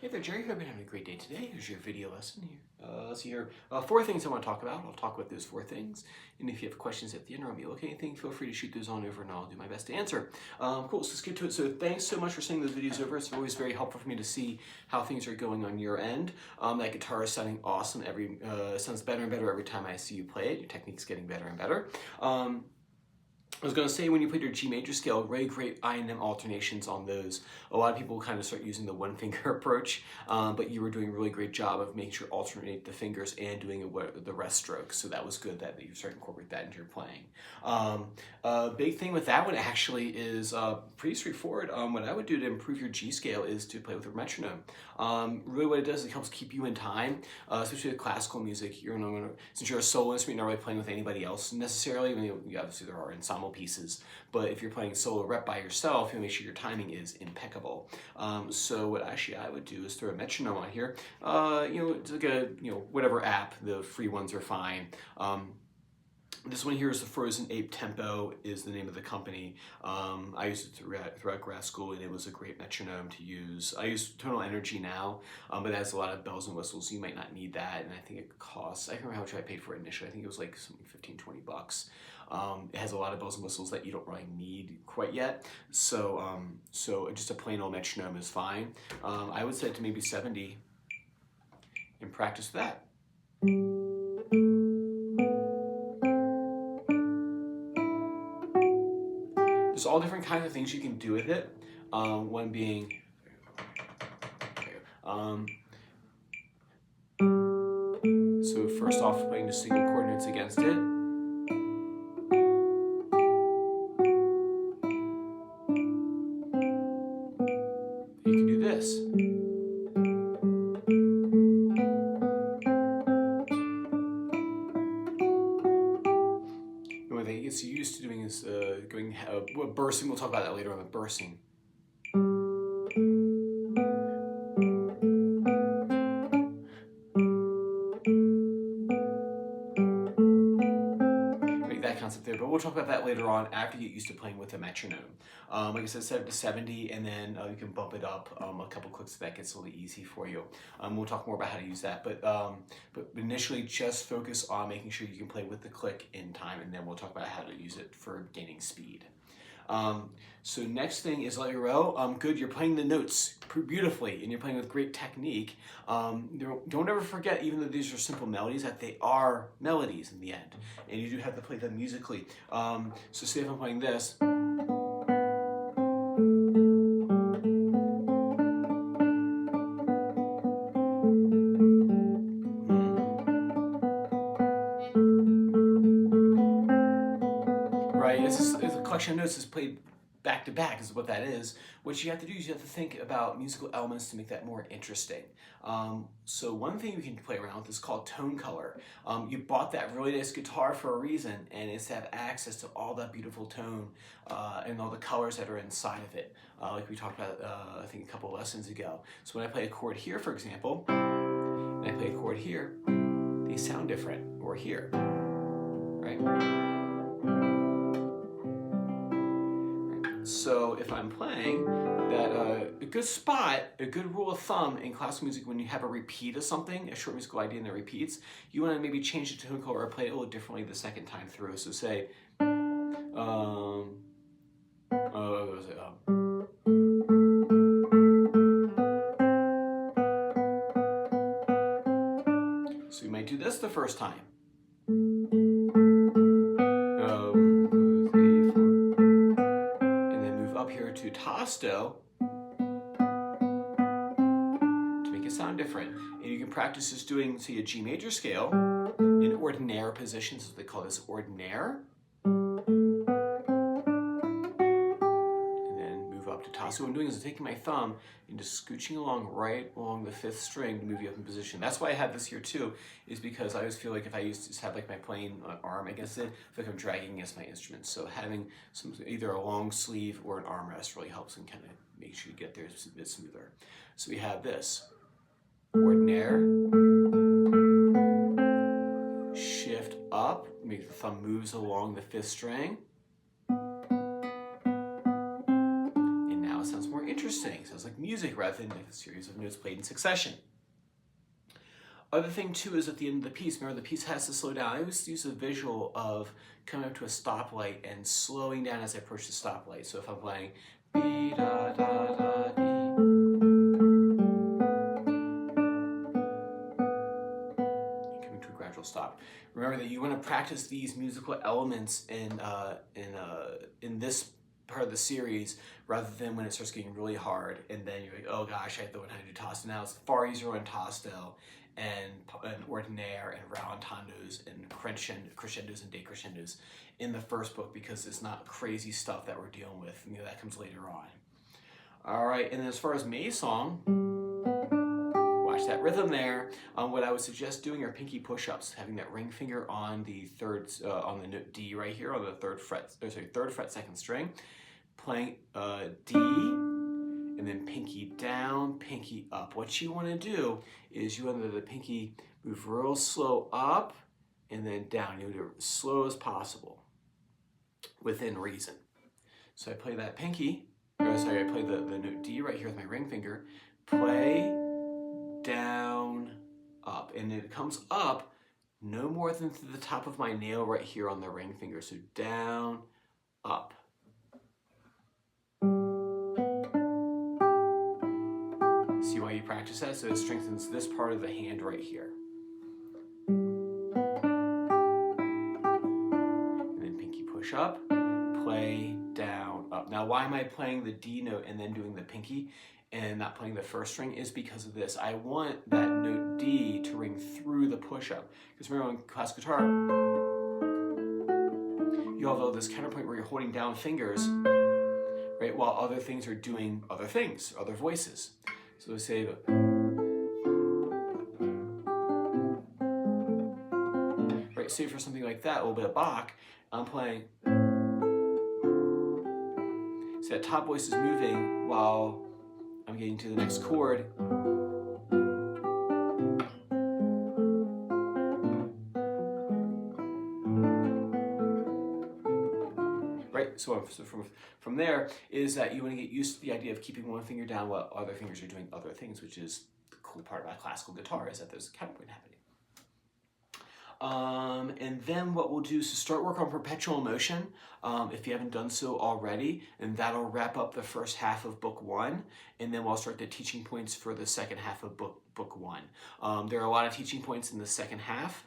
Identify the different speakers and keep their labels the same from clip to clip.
Speaker 1: Hey there, Jerry. Hope you're having a great day today. Here's your video lesson here. Let's see here. 4 things I want to talk about. I'll talk about those 4 things. And if you have questions at the end or on me, okay, anything, feel free to shoot those on over and I'll do my best to answer. Cool, so let's get to it. So thanks so much for sending those videos over. It's always very helpful for me to see how things are going on your end. That guitar is sounding awesome. Sounds better and better every time I see you play it. Your technique's getting better and better. I was going to say, when you played your G major scale, really great I and M alternations on those. A lot of people kind of start using the one finger approach, but you were doing a really great job of making sure to alternate the fingers and doing the rest stroke. So that was good that you started to incorporate that into your playing. Big thing with that one actually is pretty straightforward. What I would do to improve your G scale is to play with a metronome. Really what it does is it helps keep you in time, especially with classical music. Since you're a soloist, you're not really playing with anybody else necessarily. I mean, obviously there are ensemble pieces, but if you're playing solo rep by yourself, you make sure your timing is impeccable. So what actually I would do is throw a metronome on here. It's like a whatever app. The free ones are fine. This one here is the Frozen Ape Tempo is the name of the company. I used it throughout grad school, and it was a great metronome to use. I use Tonal Energy now, but it has a lot of bells and whistles, so you might not need that, and I think it costs, I can't remember how much I paid for it initially. I think it was like something 15, 20 bucks. It has a lot of bells and whistles that you don't really need quite yet, so just a plain old metronome is fine. I would set it to maybe 70 and practice that. There's all different kinds of things you can do with it. One being, so first off, playing the single chord notes against it. You can do this. What they get used to doing is bursing. We'll talk about that later on, with bursing. That concept there, but we'll talk about that later on after you get used to playing with a metronome. Like I said, set it to 70, and then you can bump it up a couple clicks. That gets a little easy for you. We'll talk more about how to use that, but initially just focus on making sure you can play with the click in time, and then we'll talk about how to use it for gaining speed. So next thing is let your row. Good, you're playing the notes beautifully and you're playing with great technique. Don't ever forget, even though these are simple melodies, that they are melodies in the end, and you do have to play them musically. So say if I'm playing this. Right, it's a collection of notes that's played back to back is what that is. What you have to do is you have to think about musical elements to make that more interesting. So one thing you can play around with is called tone color. You bought that really nice guitar for a reason, and it's to have access to all that beautiful tone and all the colors that are inside of it, like we talked about I think a couple of lessons ago. So when I play a chord here, for example, and I play a chord here, they sound different, or here, right? So if I'm playing that, a good spot, a good rule of thumb in classical music, when you have a repeat of something, a short musical idea that repeats, you want to maybe change the tone color or play it a little differently the second time through. So say, so you might do this the first time. To Tasto to make it sound different. And you can practice this doing, say, a G major scale in ordinaire positions, so they call this ordinaire. And then move up to Tasto. What I'm doing is I'm taking my thumb and just scooching along right along the 5th string to move you up in position. That's why I have this here too, is because I always feel like if I used to just have like my plain arm against it, I feel like I'm dragging against my instrument. So having either a long sleeve or an armrest really helps and kind of make sure you get there a bit smoother. So we have this ordinaire, shift up, make the thumb moves along the 5th string, and now it sounds more interesting. So it's like music rather than like a series of notes played in succession. Other thing too is at the end of the piece, remember the piece has to slow down. I always use a visual of coming up to a stoplight and slowing down as I approach the stoplight. So if I'm playing be da da da dee, coming to a gradual stop. Remember that you want to practice these musical elements in this part of the series rather than when it starts getting really hard and then you're like, oh gosh, I have to learn how to do Tosta now. It's far easier on Tosto and ordinaire and rallentandos and crescendos and decrescendos in the first book because it's not crazy stuff that we're dealing with. You know, that comes later on. All right, and then as far as May's song, watch that rhythm there. What I would suggest doing are pinky push-ups, having that ring finger on the third, on the note D right here on the third fret, second string, playing D, and then pinky down, pinky up. What you want to do is you want the pinky move real slow up and then down. You do it as slow as possible, within reason. So I play that pinky, or sorry, I play the note D right here with my ring finger, play, down, up, and it comes up no more than to the top of my nail right here on the ring finger. So down, up. See why you practice that? So it strengthens this part of the hand right here. And then pinky push up, play, down, up. Now why am I playing the D note and then doing the pinky and not playing the first string is because of this. I want that note D to ring through the push-up. Because remember on classical guitar, you have this counterpoint where you're holding down fingers, right, while other things are doing other things, other voices. So let's say, right, say for something like that, a little bit of Bach, I'm playing, so that top voice is moving while I'm getting to the next chord. Right, so from there is that you want to get used to the idea of keeping one finger down while other fingers are doing other things, which is the cool part about classical guitar is that there's a counterpoint happening. And then what we'll do is to start work on perpetual motion if you haven't done so already, and that'll wrap up the first half of book 1, and then we'll start the teaching points for the second half of book 1. There are a lot of teaching points in the second half,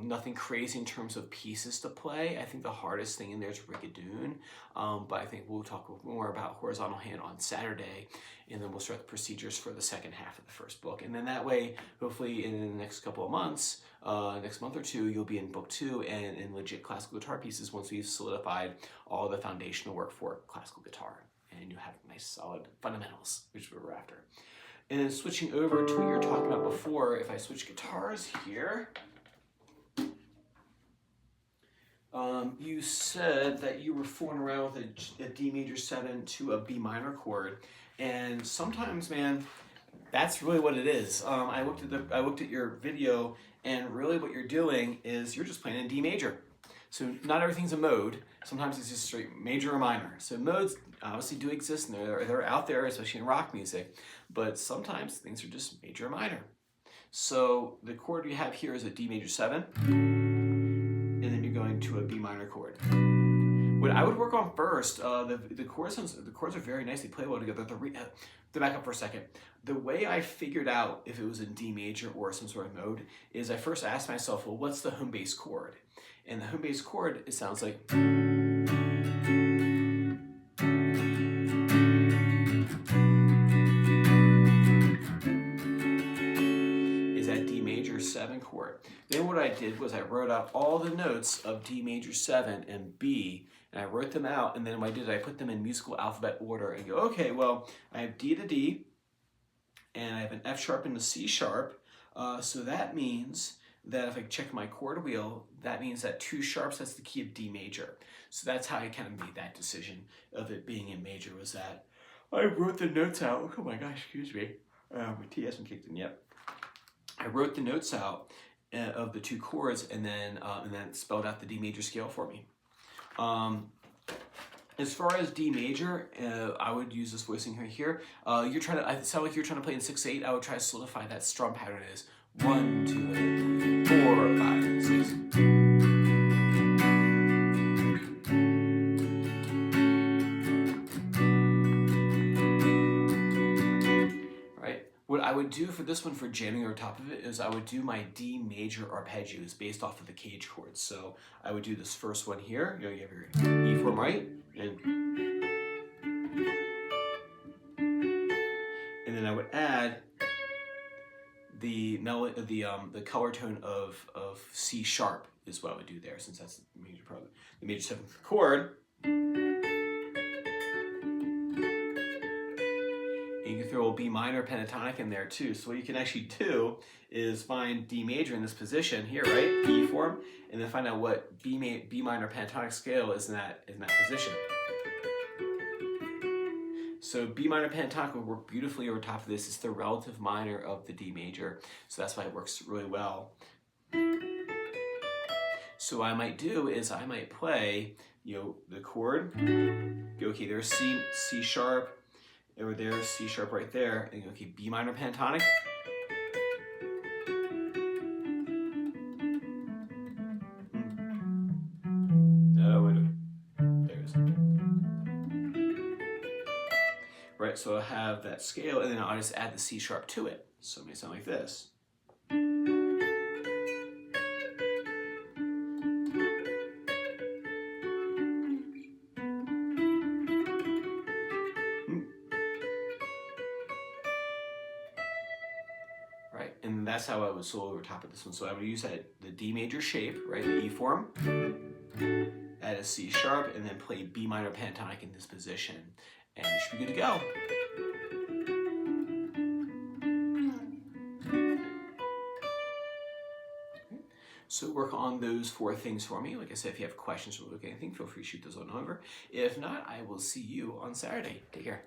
Speaker 1: nothing crazy in terms of pieces to play. I think the hardest thing in there is Rigadoon, but I think we'll talk more about horizontal hand on Saturday, and then we'll start the procedures for the second half of the first book. And then that way, hopefully in the next couple of months, next month or two, you'll be in book 2 and in legit classical guitar pieces once we've solidified all the foundational work for classical guitar. And you have nice solid fundamentals, which is what we're after. And then switching over to what you were talking about before, if I switch guitars here, you said that you were fooling around with a D major 7 to a B minor chord. And sometimes, man, that's really what it is. I looked at your video, and really what you're doing is you're just playing in D major. So not everything's a mode. Sometimes it's just straight major or minor. So modes obviously do exist, and they're out there, especially in rock music. But sometimes things are just major or minor. So the chord we have here is a D major 7, and then you're going to a B minor chord. What I would work on first, the chords are very nice. They play well together. To back up for a second, the way I figured out if it was in D major or some sort of mode is I first asked myself, well, what's the home bass chord? And the home bass chord, it sounds like. Is that D major 7 chord. Then what I did was I wrote out all the notes of D major 7 and B, and I wrote them out, and then what I did, I put them in musical alphabet order and go, okay, well, I have D to D, and I have an F sharp and a C sharp, so that means that if I check my chord wheel, that means that 2 sharps, that's the key of D major. So that's how I kind of made that decision of it being in major, was that I wrote the notes out. Oh my gosh, excuse me. My tea hasn't kicked in yet. I wrote the notes out of the 2 chords and then spelled out the D major scale for me. As far as D major, I would use this voicing right here. You're trying to. It sounds like you're trying to play in 6/8. I would try to solidify that strum pattern as 1, 2, 3, 4, 5, 6. Right. What I would do for this one for jamming over top of it is I would do my D major arpeggios based off of the cage chords. So I would do this first one here. You know, you have your E form, right? And then I would add the color tone of C sharp is what I would do there, since that's the major part, the major 7th chord. You can throw a B minor pentatonic in there too. So what you can actually do is find D major in this position here, right? E form, and then find out what B minor pentatonic scale is in that position. So B minor pentatonic will work beautifully over top of this. It's the relative minor of the D major. So that's why it works really well. So what I might do is I might play, you know, the chord. Okay, there's C sharp, or there's C sharp right there. And okay, B minor pentatonic. No, wait a minute. There's. Right, so I'll have that scale, and then I'll just add the C sharp to it. So it may sound like this. Right, and that's how I would solo over top of this one. So I would use the D major shape, right, the E form, add a C sharp, and then play B minor pentatonic in this position. And you should be good to go. So work on those 4 things for me. Like I said, if you have questions or look at anything, feel free to shoot those on over. If not, I will see you on Saturday. Take care.